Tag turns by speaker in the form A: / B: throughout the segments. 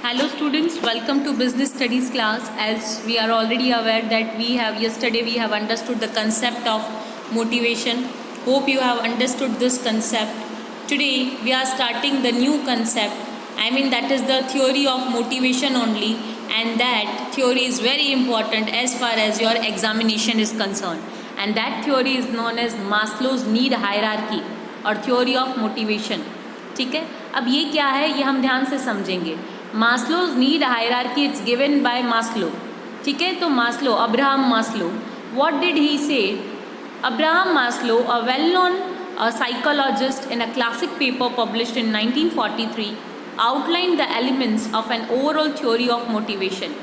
A: Hello students, welcome to business studies class. As we are already aware that yesterday we have understood the concept of motivation. Hope you have understood this concept. Today we are starting the new concept. That is the theory of motivation only, and that theory is very important as far as your examination is concerned. And that theory is known as Maslow's need hierarchy और theory of motivation. ठीक है, अब ये क्या है ये हम ध्यान से समझेंगे. Maslow's need hierarchy it's given by Maslow. ठीक है, तो Maslow, Abraham Maslow, what did he say? Abraham Maslow, a well-known psychologist, in a classic paper published in 1943, outlined the elements of an overall theory of motivation.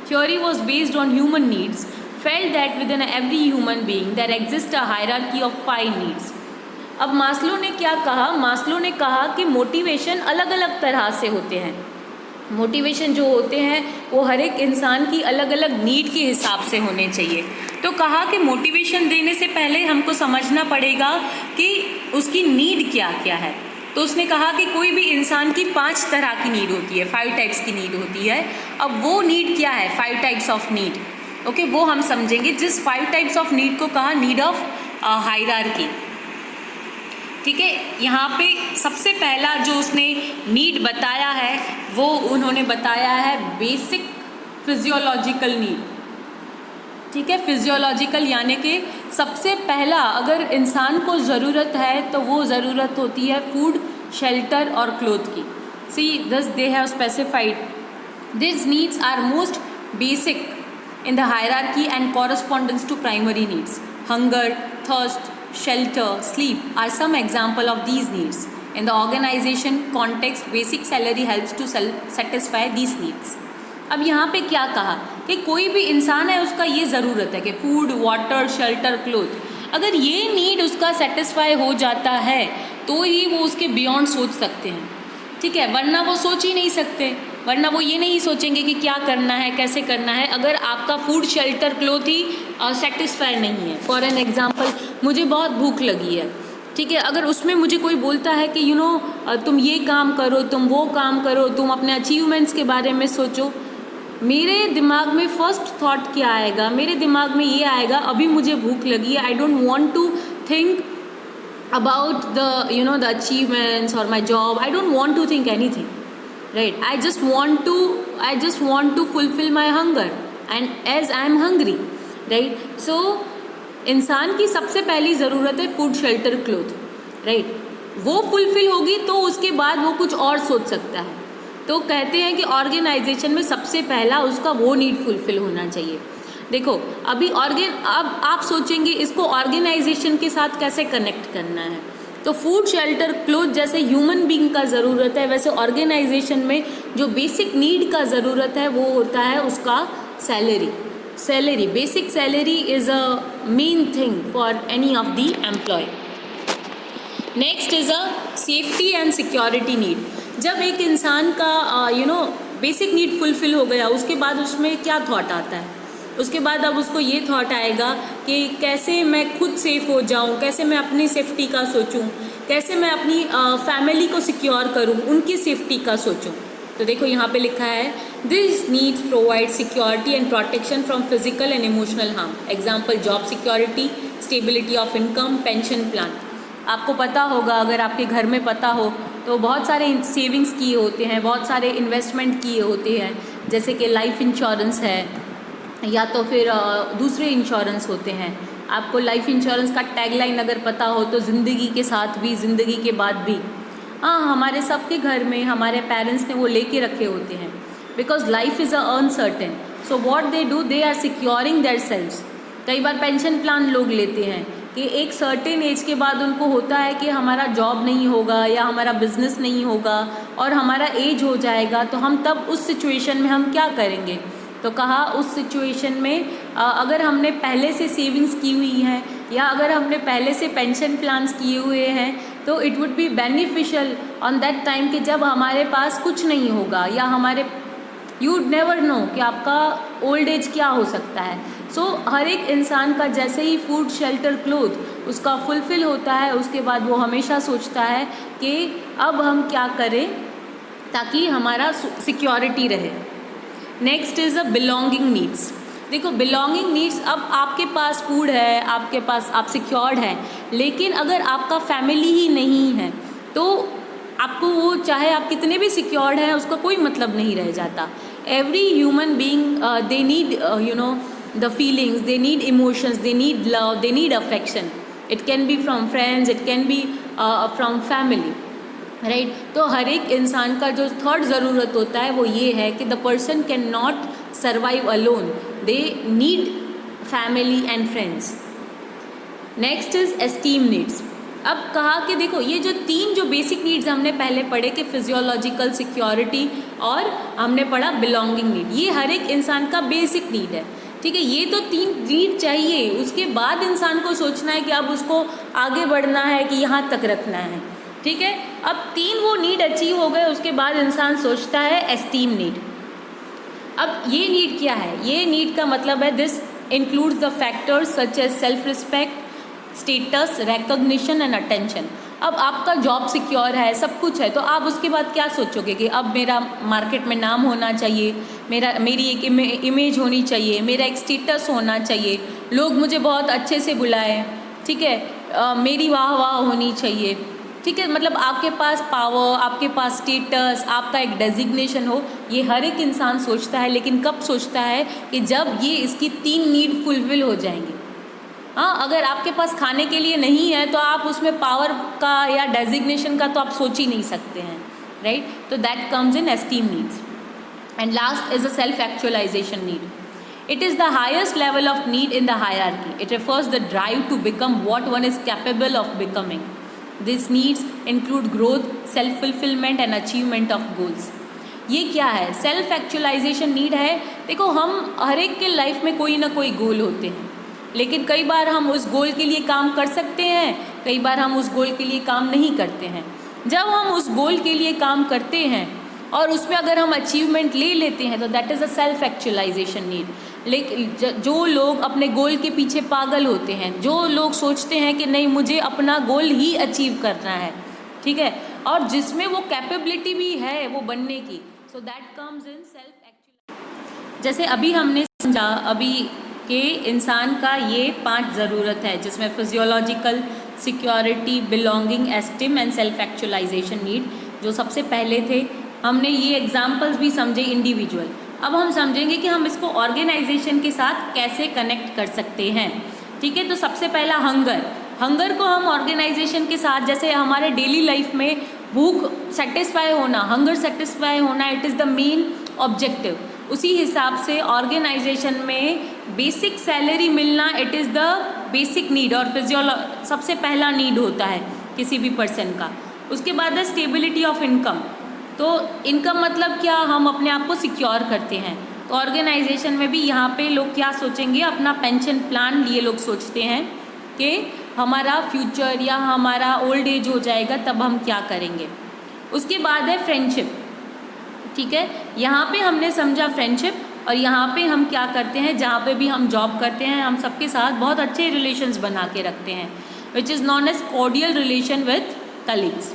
A: Theory was based on human needs, felt that within every human being there exists a hierarchy of 5 needs. अब Maslow ने क्या कहा? Maslow ने कहा कि motivation अलग अलग तरह से होते हैं. मोटिवेशन जो होते हैं वो हर एक इंसान की अलग अलग नीड के हिसाब से होने चाहिए. तो कहा कि मोटिवेशन देने से पहले हमको समझना पड़ेगा कि उसकी नीड क्या क्या है. तो उसने कहा कि कोई भी इंसान की 5 तरह की नीड होती है, 5 टाइप्स की नीड होती है. अब वो नीड क्या है? 5 टाइप्स ऑफ नीड. ओके, वो हम समझेंगे. जिस 5 टाइप्स ऑफ नीड को कहा नीड ऑफ हायरार्की. ठीक है, यहाँ पे सबसे पहला जो उसने नीड बताया है वो उन्होंने बताया है बेसिक फिजियोलॉजिकल नीड. ठीक है, फिजियोलॉजिकल यानी कि सबसे पहला अगर इंसान को ज़रूरत है तो वो ज़रूरत होती है फूड, शेल्टर और क्लोथ की. See this they have specified this needs are most basic in the hierarchy and correspondence to primary needs. Hunger, thirst, shelter, sleep are some example of these needs. In the organization context, basic salary helps to satisfy these needs. अब यहाँ पे क्या कहा कि कोई भी इंसान है उसका ये ज़रूरत है कि फूड, वाटर, शेल्टर, क्लोथ. अगर ये नीड उसका सेटिस्फाई हो जाता है तो ही वो उसके बियॉन्ड सोच सकते हैं. ठीक है, वरना वो सोच ही नहीं सकते. वरना वो ये नहीं सोचेंगे कि क्या करना है, कैसे करना है, अगर आपका फूड, शेल्टर, क्लोथ ही सेटिस्फाई नहीं है. फॉर एन एग्जांपल, मुझे बहुत भूख लगी है. ठीक है, अगर उसमें मुझे कोई बोलता है कि तुम ये काम करो, तुम वो काम करो, तुम अपने अचीवमेंट्स के बारे में सोचो, मेरे दिमाग में फर्स्ट थॉट क्या आएगा? मेरे दिमाग में ये आएगा अभी मुझे भूख लगी है, I don't want to think about the achievements or my job. I don't want to think anything, right? I just want to fulfill my hunger, and as I am hungry, right? So इंसान की सबसे पहली ज़रूरत है food, shelter, cloth, right? वो fulfil होगी तो उसके बाद वो कुछ और सोच सकता है. तो कहते हैं कि ऑर्गेनाइजेशन में सबसे पहला उसका वो नीड फुलफिल होना चाहिए. देखो अब आप सोचेंगे इसको ऑर्गेनाइजेशन के साथ कैसे कनेक्ट करना है. तो फूड, शेल्टर, क्लोथ जैसे ह्यूमन बीइंग का ज़रूरत है, वैसे ऑर्गेनाइजेशन में जो बेसिक नीड का ज़रूरत है वो होता है उसका salary. Basic salary is a main thing for any of the employ. Next is a safety and security need. जब एक इंसान का बेसिक नीड फुलफिल हो गया, उसके बाद उसमें क्या थॉट आता है? उसके बाद अब उसको ये थॉट आएगा कि कैसे मैं खुद सेफ़ हो जाऊं, कैसे मैं अपनी सेफ्टी का सोचूं, कैसे मैं अपनी फैमिली को सिक्योर करूं, उनकी सेफ्टी का सोचूं. तो देखो यहाँ पे लिखा है this needs provide security and protection from physical and emotional harm. Example job security, stability of income, pension plan. आपको पता होगा, अगर आपके घर में पता हो तो बहुत सारे सेविंग्स किए होते हैं, बहुत सारे इन्वेस्टमेंट किए होते हैं, जैसे कि लाइफ इंश्योरेंस है या तो फिर दूसरे इंश्योरेंस होते हैं. आपको लाइफ इंश्योरेंस का टैगलाइन अगर पता हो तो ज़िंदगी के साथ भी, ज़िंदगी के बाद भी. हाँ, हमारे सबके घर में हमारे पेरेंट्स ने वो लेके रखे होते हैं. Because life is uncertain, so what they do, they are securing their selves. कई बार पेंशन प्लान लोग लेते हैं कि एक सर्टेन एज के बाद उनको होता है कि हमारा जॉब नहीं होगा या हमारा बिजनेस नहीं होगा और हमारा एज हो जाएगा, तो हम तब उस सिचुएशन में हम क्या करेंगे? तो कहा उस सिचुएशन में अगर हमने पहले से सेविंग्स की हुई हैं या अगर हमने पहले से पेंशन प्लान्स किए हुए हैं तो it would be beneficial on that time कि जब हमारे पास कुछ नहीं होगा या यू वुड नेवर नो कि आपका ओल्ड एज क्या हो सकता है. सो हर एक इंसान का जैसे ही फूड, शेल्टर, क्लोथ उसका फुलफिल होता है, उसके बाद वो हमेशा सोचता है कि अब हम क्या करें ताकि हमारा सिक्योरिटी रहे। Next is a belonging needs. देखो बिलोंगिंग नीड्स, अब आपके पास फूड है, आपके पास आप सिक्योर्ड हैं, लेकिन अगर आपका फैमिली ही नहीं है तो आपको वो चाहे आप कितने भी सिक्योर्ड हैं उसका कोई मतलब नहीं रह जाता। Every human being they need you know the feelings, they need emotions, they need love, they need affection. It can be from friends, it can be from family, right. तो हर एक इंसान का जो थर्ड ज़रूरत होता है वो ये है कि the person can not survive alone, they need family and friends. Next is esteem needs. अब कहा कि देखो ये जो तीन जो बेसिक नीड्स हमने पहले पढ़े कि फिजियोलॉजिकल सिक्योरिटी और हमने पढ़ा बिलोंगिंग नीड, ये हर एक इंसान का बेसिक नीड है, ठीक है। ये तो तीन नीड चाहिए, उसके बाद इंसान को सोचना है कि अब उसको आगे बढ़ना है कि यहाँ तक रखना है, ठीक है। अब तीन वो नीड अचीव हो गए, उसके बाद इंसान सोचता है एस्टीम नीड। अब ये नीड क्या है? ये नीड का मतलब है this includes the factors such as self respect, status, recognition and attention. अब आपका जॉब सिक्योर है, सब कुछ है, तो आप उसके बाद क्या सोचोगे कि अब मेरा मार्केट में नाम होना चाहिए, मेरी एक इमेज होनी चाहिए, मेरा एक स्टेटस होना चाहिए, लोग मुझे बहुत अच्छे से बुलाएं, ठीक है, मेरी वाह वाह होनी चाहिए, ठीक है। मतलब आपके पास पावर, आपके पास स्टेटस, आपका एक डेजिग्नेशन हो, ये हर एक इंसान सोचता है। लेकिन कब सोचता है? कि जब ये इसकी तीन नीड फुलफिल हो जाएंगी। हाँ, अगर आपके पास खाने के लिए नहीं है तो आप उसमें पावर का या डेजिग्नेशन का तो आप सोच ही नहीं सकते हैं, राइट। तो that comes in esteem needs. And last is a self actualisation need. It is the highest level of need in the hierarchy. It refers the drive to become what one is capable of becoming. These needs include growth, self-fulfillment and achievement of goals. ये क्या है? Self actualisation need है। देखो, हम हर एक के life में कोई ना कोई गोल होते हैं, लेकिन कई बार हम उस गोल के लिए काम कर सकते हैं, कई बार हम उस गोल के लिए काम नहीं करते हैं। जब हम उस गोल के लिए काम करते हैं और उसमें अगर हम अचीवमेंट ले लेते हैं तो that is a self actualisation need. लेकिन जो लोग अपने गोल के पीछे पागल होते हैं, जो लोग सोचते हैं कि नहीं मुझे अपना गोल ही अचीव करना है, ठीक है, और जिसमें वो कैपेबिलिटी भी है वो बनने की, so that comes in self actualisation. जैसे अभी हमने समझा अभी कि इंसान का ये 5 ज़रूरत है, जिसमें physiological security, belonging, esteem and self actualisation need जो सबसे पहले थे। हमने ये एग्जाम्पल्स भी समझे इंडिविजुअल। अब हम समझेंगे कि हम इसको ऑर्गेनाइजेशन के साथ कैसे कनेक्ट कर सकते हैं, ठीक है। तो सबसे पहला हंगर को हम ऑर्गेनाइजेशन के साथ, जैसे हमारे डेली लाइफ में भूख सेटिस्फाई होना, हंगर सेटिस्फाई होना, it is the main objective. उसी हिसाब से ऑर्गेनाइजेशन में बेसिक सैलरी मिलना, it is the basic need और सबसे पहला नीड होता है किसी भी पर्सन का। उसके बाद है स्टेबिलिटी ऑफ इनकम। तो इनकम मतलब क्या? हम अपने आप को सिक्योर करते हैं। तो ऑर्गेनाइजेशन में भी यहाँ पे लोग क्या सोचेंगे? अपना पेंशन प्लान लिए लोग सोचते हैं कि हमारा फ्यूचर या हमारा ओल्ड एज हो जाएगा तब हम क्या करेंगे। उसके बाद है फ्रेंडशिप, ठीक है। यहाँ पे हमने समझा फ्रेंडशिप, और यहाँ पे हम क्या करते हैं, जहाँ पे भी हम जॉब करते हैं हम सबके साथ बहुत अच्छे रिलेशंस बना के रखते हैं, which is known as cordial relation with colleagues.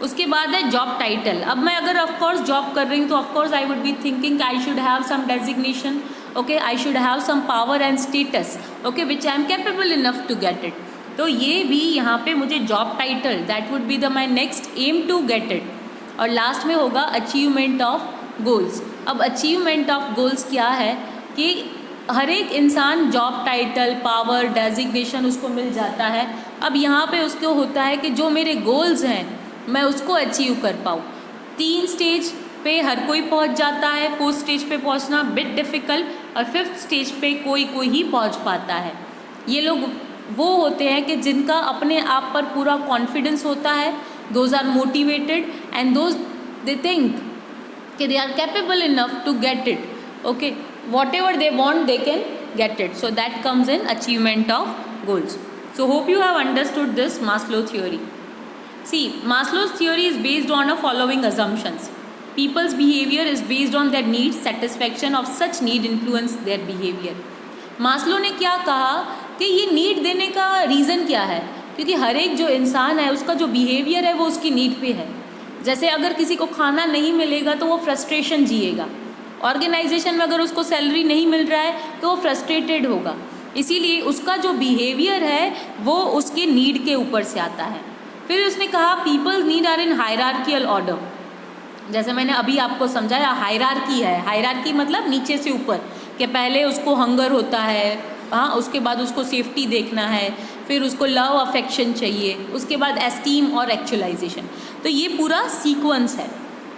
A: उसके बाद है जॉब टाइटल। अब मैं अगर ऑफकोर्स जॉब कर रही हूँ तो of course I would be thinking I should have some designation, okay, I should have some power and status, okay, which I am capable enough to get it. तो ये भी यहाँ पे मुझे job title, that would be the my next aim to get it. और last में होगा achievement of goals. अब अचीवमेंट ऑफ गोल्स क्या है कि हर एक इंसान जॉब टाइटल, पावर, डेजिग्नेशन उसको मिल जाता है। अब यहाँ पे उसको होता है कि जो मेरे गोल्स हैं मैं उसको अचीव कर पाऊँ। 3 स्टेज पे हर कोई पहुँच जाता है, 4th स्टेज पे पहुँचना बिट डिफ़िकल्ट, और 5th स्टेज पे कोई ही पहुँच पाता है। ये लोग वो होते हैं कि जिनका अपने आप पर पूरा कॉन्फिडेंस होता है, those are motivated and those they think कि they are capable enough to get it, okay, whatever they want they can get it. So that comes in achievement of goals. So hope you have understood this Maslow theory. See, Maslow's theory is based on the following assumptions. People's behavior is based on their needs. Satisfaction of such need influence their behavior. Maslow ने क्या कहा कि ये need देने का reason क्या है? क्योंकि हर एक जो इंसान है उसका जो बिहेवियर है वो उसकी नीड पे है। जैसे अगर किसी को खाना नहीं मिलेगा तो वो फ्रस्ट्रेशन जिएगा, ऑर्गेनाइजेशन में अगर उसको सैलरी नहीं मिल रहा है तो वो फ्रस्ट्रेटेड होगा, इसीलिए उसका जो बिहेवियर है वो उसके नीड के ऊपर से आता है। फिर उसने कहा peoples need are in hierarchical order, जैसे मैंने अभी आपको समझाया हायरार्की है, हायरार्की मतलब नीचे से ऊपर, कि पहले उसको हंगर होता है, हाँ, उसके बाद उसको सेफ्टी देखना है, फिर उसको लव अफेक्शन चाहिए, उसके बाद एस्टीम और एक्चुअलाइजेशन। तो ये पूरा सीक्वेंस है।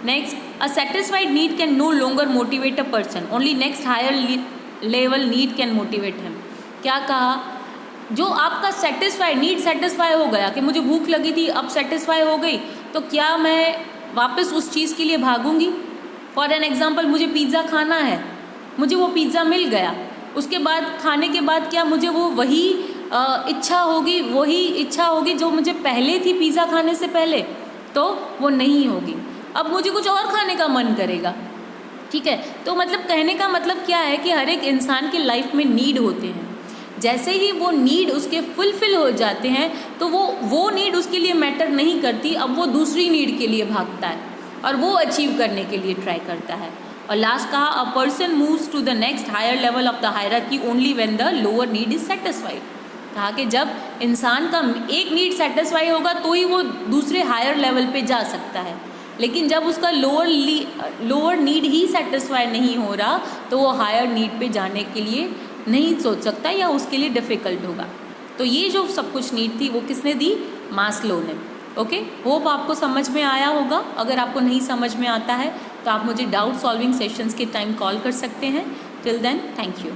A: Next, a satisfied need can no longer motivate a person, only next higher level need can motivate him. क्या कहा, जो आपका सेटिस्फाई नीड सेटिस्फाई हो गया कि मुझे भूख लगी थी, अब सेटिस्फाई हो गई, तो क्या मैं वापस उस चीज़ के लिए भागूंगी? फॉर एन एग्जाम्पल, मुझे पिज़्ज़ा खाना है, मुझे वो पिज़्ज़ा मिल गया, उसके बाद खाने के बाद क्या मुझे वो वही इच्छा होगी जो मुझे पहले थी पिज़्ज़ा खाने से पहले? तो वो नहीं होगी, अब मुझे कुछ और खाने का मन करेगा। ठीक है, तो मतलब कहने का मतलब क्या है कि हर एक इंसान की लाइफ में नीड होते हैं, जैसे ही वो नीड उसके फुलफिल हो जाते हैं तो वो नीड उसके लिए मैटर नहीं करती, अब वो दूसरी नीड के लिए भागता है और वो अचीव करने के लिए ट्राई करता है। और लास्ट कहा, a person moves to the next higher level of the hierarchy only when the lower need is satisfied. कहा कि जब इंसान का एक नीड सेटिस्फाई होगा तो ही वो दूसरे हायर लेवल पे जा सकता है, लेकिन जब उसका लोअर नीड ही सेटिस्फाई नहीं हो रहा तो वो हायर नीड पे जाने के लिए नहीं सोच सकता या उसके लिए डिफ़िकल्ट होगा। तो ये जो सब कुछ नीड थी वो किसने दी? मास्लो ने। ओके, होप आपको समझ में आया होगा। अगर आपको नहीं समझ में आता है तो आप मुझे डाउट सॉल्विंग सेशंस के टाइम कॉल कर सकते हैं। Till then, thank you.